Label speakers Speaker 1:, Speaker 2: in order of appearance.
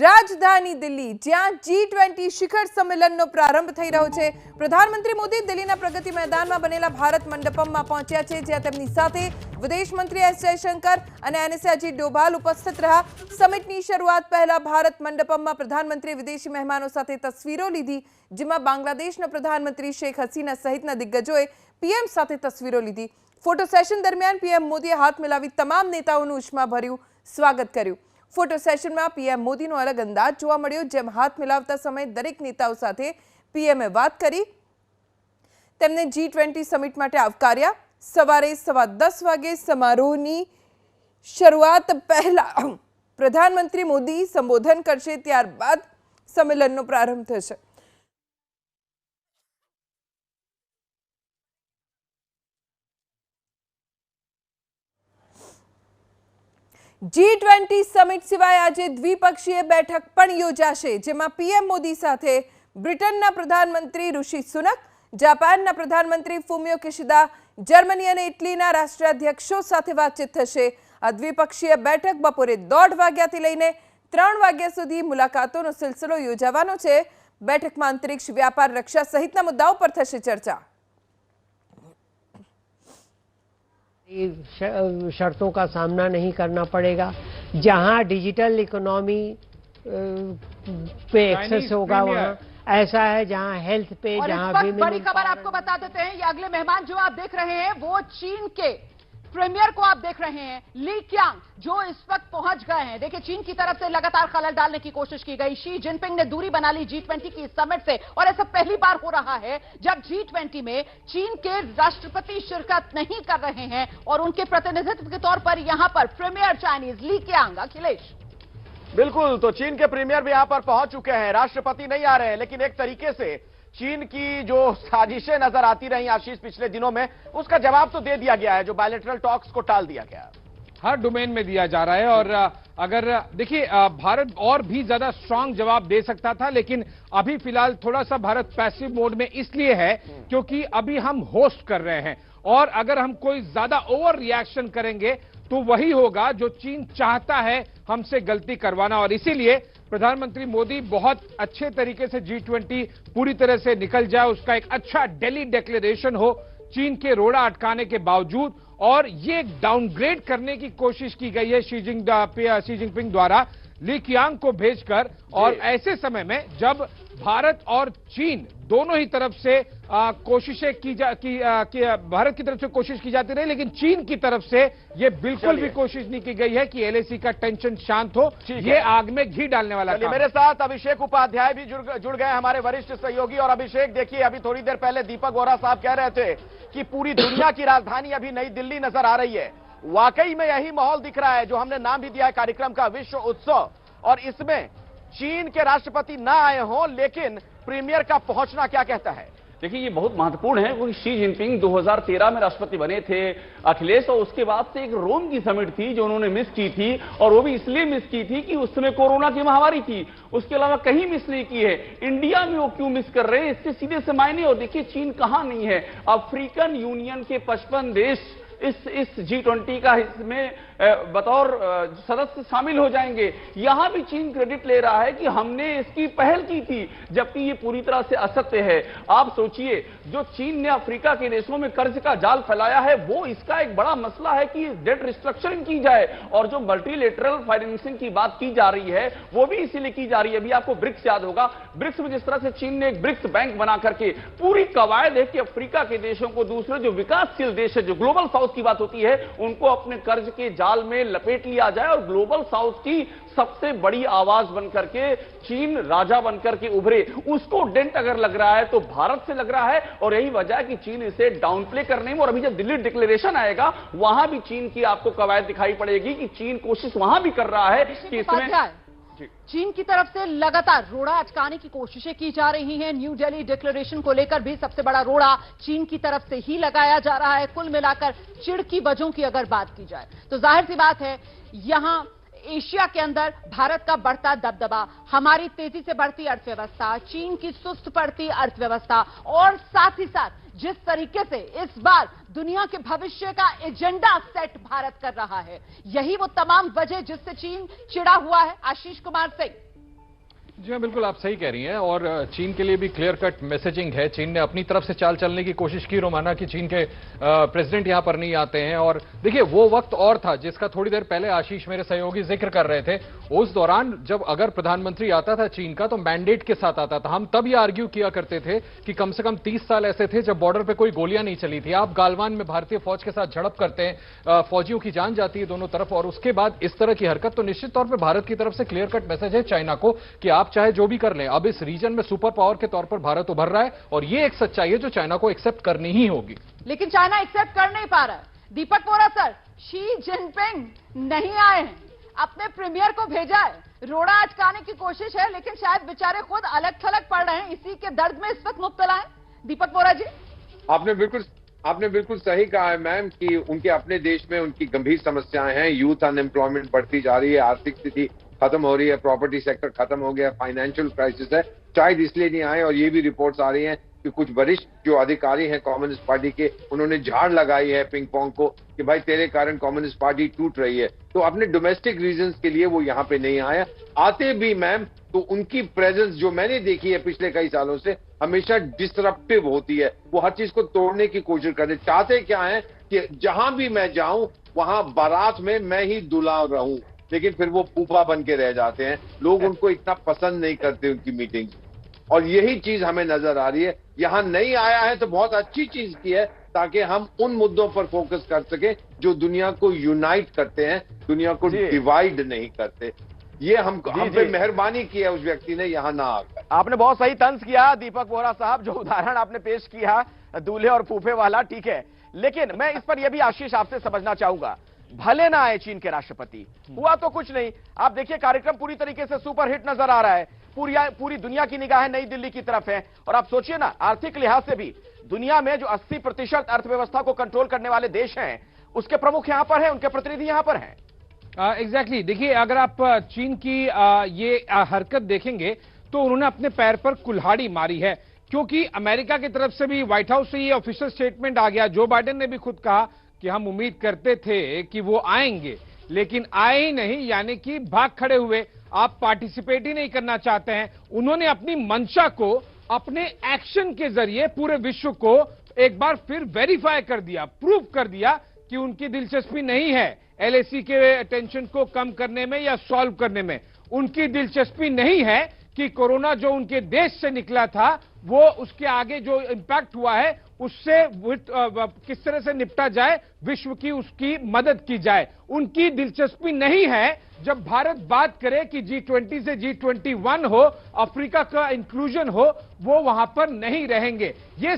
Speaker 1: રાજધાની દિલ્હી, જ્યાં G20 શિખર સંમેલનનો પ્રારંભ થઈ રહ્યો છે। પ્રધાનમંત્રી મોદી દિલ્હીના પ્રગતિ મેદાનમાં બનેલા ભારત મંડપમમાં પહોંચ્યા છે, જ્યાં તેમની સાથે વિદેશ મંત્રી એસ જયશંકર અને NSA અજીત ડોભાલ ઉપસ્થિત રહ્યા। સમિટની શરૂઆત પહેલા ભારત મંડપમમાં પ્રધાનમંત્રી વિદેશી મહેમાનો સાથે તસવીરો લીધી, જેમાં બાંગ્લાદેશના પ્રધાનમંત્રી શેખ હસીના સહિતના દિગ્ગજોએ પીએમ સાથે તસવીરો લીધી। ફોટો સેશન દરમિયાન પીએમ મોદીએ હાથ મિલાવી તમામ નેતાઓનું ઉષ્માભર્યું સ્વાગત કર્યું। फोटो सेशन में पीएम मोदी नो अलग अंदाज जोवा मळ्यो, जेम हाथ मिलावता समय दरेक नेताओं साथे पीएमए बात करी। तेमने G20 समिट माटे आवकार्या। सवारे 10:15 वागे समारोहनी शरूआत पहला प्रधानमंत्री मोदी संबोधन करशे, त्यारबाद सम्मेलननो प्रारंभ थशे। G20 સમિટ સિવાય આજે દ્વિપક્ષીય બેઠક પણ યોજાશે, જેમાં પીએમ મોદી સાથે બ્રિટનના પ્રધાનમંત્રી ઋષિ સુનક, જાપાનના પ્રધાનમંત્રી ફુમિયો કિશિદા, જર્મની અને ઇટલીના રાષ્ટ્રાધ્યક્ષો સાથે વાતચીત થશે। આ દ્વિપક્ષીય બેઠક બપોરે 1:30 વાગ્યાથી લઈને 3 વાગ્યા સુધી મુલાકાતોનો સિલસિલો યોજાવાનો છે। બેઠકમાં અંતરિક્ષ, વ્યાપાર, રક્ષા સહિતના મુદ્દાઓ પર થશે ચર્ચા।
Speaker 2: शर्तों का सामना नहीं करना पड़ेगा। जहां डिजिटल इकोनॉमी पे एक्सेस होगा वहां ऐसा है, जहां हेल्थ पे, जहां
Speaker 3: बड़ी खबर आपको बता देते हैं, ये अगले मेहमान जो आप देख रहे हैं वो चीन के प्रीमियर को आप देख रहे हैं, ली क्यांग, जो इस वक्त पहुंच गए हैं। देखिए, चीन की तरफ से लगातार खलल डालने की कोशिश की गई। शी जिनपिंग ने दूरी बना ली G20 की समिट से, और ऐसा पहली बार हो रहा है जब G20 में चीन के राष्ट्रपति शिरकत नहीं कर रहे हैं और उनके प्रतिनिधित्व के तौर पर यहां पर प्रीमियर चाइनीज ली क्यांग। अखिलेश,
Speaker 4: बिल्कुल, तो चीन के प्रीमियर भी यहां पर पहुंच चुके हैं। राष्ट्रपति नहीं आ रहे हैं, लेकिन एक तरीके से चीन की जो साजिशें नजर आती रही आशीष पिछले दिनों में, उसका जवाब तो दे दिया गया है। जो बायलैटरल टॉक्स को टाल दिया गया,
Speaker 5: हर डोमेन में दिया जा रहा है। और अगर देखिए, भारत और भी ज्यादा स्ट्रांग जवाब दे सकता था, लेकिन अभी फिलहाल थोड़ा सा भारत पैसिव मोड में इसलिए है क्योंकि अभी हम होस्ट कर रहे हैं, और अगर हम कोई ज्यादा ओवर रिएक्शन करेंगे तो वही होगा जो चीन चाहता है, हमसे गलती करवाना। और इसीलिए प्रधानमंत्री मोदी बहुत अच्छे तरीके से G20 पूरी तरह से निकल जाए, उसका एक अच्छा दिल्ली डिक्लेरेशन हो चीन के रोड़ा अटकाने के बावजूद। और ये डाउनग्रेड करने की कोशिश की गई है शी जिनपिंग द्वारा ली क्यांग को भेजकर, और ऐसे समय में जब भारत और चीन दोनों ही तरफ से कोशिशें भारत की तरफ से कोशिश की जाती रही, लेकिन चीन की तरफ से ये बिल्कुल भी कोशिश नहीं की गई है कि LAC का टेंशन शांत हो। ये आग में घी डालने वाला काम।
Speaker 4: मेरे साथ अभिषेक उपाध्याय भी जुड़ गए, हमारे वरिष्ठ सहयोगी। और अभिषेक, देखिए, अभी थोड़ी देर पहले दीपक वोरा साहब कह रहे थे कि पूरी दुनिया की राजधानी अभी नई दिल्ली नजर आ रही है। वाकई में यही माहौल दिख रहा है, जो हमने नाम भी दिया है कार्यक्रम का, विश्व उत्सव। और इसमें चीन के राष्ट्रपति ना आए हों, लेकिन प्रीमियर का पहुंचना क्या कहता है?
Speaker 6: देखिए, ये बहुत महत्वपूर्ण है, क्योंकि शी जिनपिंग 2013 में राष्ट्रपति बने थे अखिलेश, और उसके बाद से एक रोम की समिट थी जो उन्होंने मिस की थी, और वो भी इसलिए मिस की थी कि उस समय कोरोना की महामारी थी। उसके अलावा कहीं मिस नहीं की है। इंडिया में वो क्यों मिस कर रहे हैं, इसके सीधे से मायने। और देखिए, चीन कहां नहीं है। अफ्रीकन यूनियन के 55 देश इस G20 का इसमें बतौर सदस्य शामिल हो जाएंगे। यहां भी चीन क्रेडिट ले रहा है कि हमने इसकी पहल की थी, जबकि ये पूरी तरह से असत्य है। आप सोचिए, जो चीन ने अफ्रीका के देशों में कर्ज का जाल फैलाया है, वो इसका एक बड़ा मसला है कि डेट रिस्ट्रक्चरिंग की जाए। और जो मल्टीलेटरल फाइनेंसिंग की बात की जा रही है, वो भी इसीलिए की जा रही है। अभी आपको ब्रिक्स याद होगा, ब्रिक्स में जिस तरह से चीन ने एक ब्रिक्स बैंक बना करके पूरी कवायद है कि अफ्रीका के देशों को, दूसरे जो विकासशील देश है, जो ग्लोबल साउथ की बात होती है, उनको अपने कर्ज के जाल में लपेट लिया जाए। और ग्लोबल साउथ की सबसे बड़ी आवाज बनकर के चीन राजा बनकर के उभरे। उसको डेंट अगर लग रहा है तो भारत से लग रहा है, और यही वजह है कि चीन इसे डाउन प्ले करने में। और अभी जब दिल्ली डिक्लेरेशन आएगा, वहां भी चीन की आपको कवायद दिखाई पड़ेगी कि चीन कोशिश वहां भी कर रहा है कि इसमें
Speaker 3: चीन की तरफ से लगातार रोड़ा अटकाने की कोशिशें की जा रही हैं। न्यू दिल्ली डिक्लेरेशन को लेकर भी सबसे बड़ा रोड़ा चीन की तरफ से ही लगाया जा रहा है। कुल मिलाकर चिड़ की वजहों की अगर बात की जाए तो जाहिर सी बात है, यहां एशिया के अंदर भारत का बढ़ता दबदबा, हमारी तेजी से बढ़ती अर्थव्यवस्था, चीन की सुस्त पड़ती अर्थव्यवस्था, और साथ ही साथ जिस तरीके से इस बार दुनिया के भविष्य का एजेंडा सेट भारत कर रहा है, यही वो तमाम वजह जिससे चीन चिड़ा हुआ है। आशीष कुमार सिंह।
Speaker 5: जी हाँ, बिल्कुल आप सही कह रही हैं और चीन के लिए भी क्लियर कट मैसेजिंग है। चीन ने अपनी तरफ से चाल चलने की कोशिश की, रोमाना, कि चीन के प्रेसिडेंट यहां पर नहीं आते हैं। और देखिए वो वक्त और था जिसका थोड़ी देर पहले आशीष मेरे सहयोगी जिक्र कर रहे थे। उस दौरान जब अगर प्रधानमंत्री आता था चीन का तो मैंडेट के साथ आता था। हम तब ये आर्ग्यू किया करते थे कि कम से कम 30 साल ऐसे थे जब बॉर्डर पर कोई गोलियां नहीं चली थी। आप गालवान में भारतीय फौज के साथ झड़प करते हैं, फौजियों की जान जाती है दोनों तरफ, और उसके बाद इस तरह की हरकत, तो निश्चित तौर पर भारत की तरफ से क्लियर कट मैसेज है चाइना को कि आप चाहे जो भी कर लें, अब इस रीजन में सुपर पावर के तौर पर भारत उभर रहा है और ये एक सच्चाई है जो चाइना को एक्सेप्ट करनी ही होगी।
Speaker 3: लेकिन चाइना एक्सेप्ट कर नहीं पा रहा है। दीपक बोरा सर, शी जिनपिंग नहीं आए हैं, अपने प्रीमियर को भेजा है, रोड़ा अटकाने की कोशिश है, लेकिन शायद बेचारे खुद अलग थलग पड़ रहे हैं, इसी के दर्द में इस वक्त मुब्तला है। दीपक बोरा जी,
Speaker 7: आपने बिल्कुल सही कहा है मैम कि उनके अपने देश में उनकी गंभीर समस्याएं हैं। यूथ अनएम्प्लॉयमेंट बढ़ती जा रही है, आर्थिक स्थिति खत्म हो रही है, प्रॉपर्टी सेक्टर खत्म हो गया, फाइनेंशियल क्राइसिस है। शायद इसलिए नहीं आए, और ये भी रिपोर्ट्स आ रही हैं कि कुछ वरिष्ठ जो अधिकारी हैं कम्युनिस्ट पार्टी के, उन्होंने झाड़ लगाई है पिंग पोंग को कि भाई तेरे कारण कम्युनिस्ट पार्टी टूट रही है। तो अपने डोमेस्टिक रीजंस के लिए वो यहाँ पे नहीं आया। आते भी मैम तो उनकी प्रेजेंस जो मैंने देखी है पिछले कई सालों से हमेशा डिसरप्टिव होती है। वो हर चीज को तोड़ने की कोशिश करते, चाहते क्या है कि जहां भी मैं जाऊं वहां बारात में मैं ही दूल्हा रहूं, लेकिन फिर वो फूफा बन के रह जाते हैं। लोग उनको इतना पसंद नहीं करते उनकी मीटिंग, और यही चीज हमें नजर आ रही है। यहां नहीं आया है तो बहुत अच्छी चीज की है, ताकि हम उन मुद्दों पर फोकस कर सके जो दुनिया को यूनाइट करते हैं, दुनिया को डिवाइड नहीं करते। ये हम पे मेहरबानी की है उस व्यक्ति ने यहां ना आकर।
Speaker 4: आपने बहुत सही तंज किया दीपक बोरा साहब, जो उदाहरण आपने पेश किया दूल्हे और फूफे वाला, ठीक है, लेकिन मैं इस पर यह भी आशीष आपसे समझना चाहूंगा, भले ना आए चीन के राष्ट्रपति, हुआ तो कुछ नहीं। आप देखिए कार्यक्रम पूरी तरीके से सुपरहिट नजर आ रहा है, पूरी दुनिया की निगाहें नई दिल्ली की तरफ है। और आप सोचिए ना, आर्थिक लिहाज से भी दुनिया में जो 80% अर्थव्यवस्था को कंट्रोल करने वाले देश हैं, उसके प्रमुख यहां पर हैं, उनके प्रतिनिधि यहां पर हैं।
Speaker 5: एग्जैक्टली देखिए, अगर आप चीन की ये हरकत देखेंगे तो उन्होंने अपने पैर पर कुल्हाड़ी मारी है, क्योंकि अमेरिका की तरफ से भी, व्हाइट हाउस से ये ऑफिशियल स्टेटमेंट आ गया। जो बाइडेन ने भी खुद कहा कि हम उम्मीद करते थे कि वो आएंगे, लेकिन आए ही नहीं, यानी कि भाग खड़े हुए। आप पार्टिसिपेट ही नहीं करना चाहते हैं। उन्होंने अपनी मंशा को अपने एक्शन के जरिए पूरे विश्व को एक बार फिर वेरीफाई कर दिया, प्रूव कर दिया कि उनकी दिलचस्पी नहीं है एलएसी के टेंशन को कम करने में या सॉल्व करने में। उनकी दिलचस्पी नहीं है कि कोरोना जो उनके देश से निकला था, वो उसके आगे जो इंपैक्ट हुआ है उससे किस तरह से निपटा जाए, विश्व की उसकी मदद की जाए। उनकी दिलचस्पी नहीं है जब भारत बात करे कि G20 से G21 हो, अफ्रीका का इंक्लूजन हो, वो वहां पर नहीं रहेंगे। ये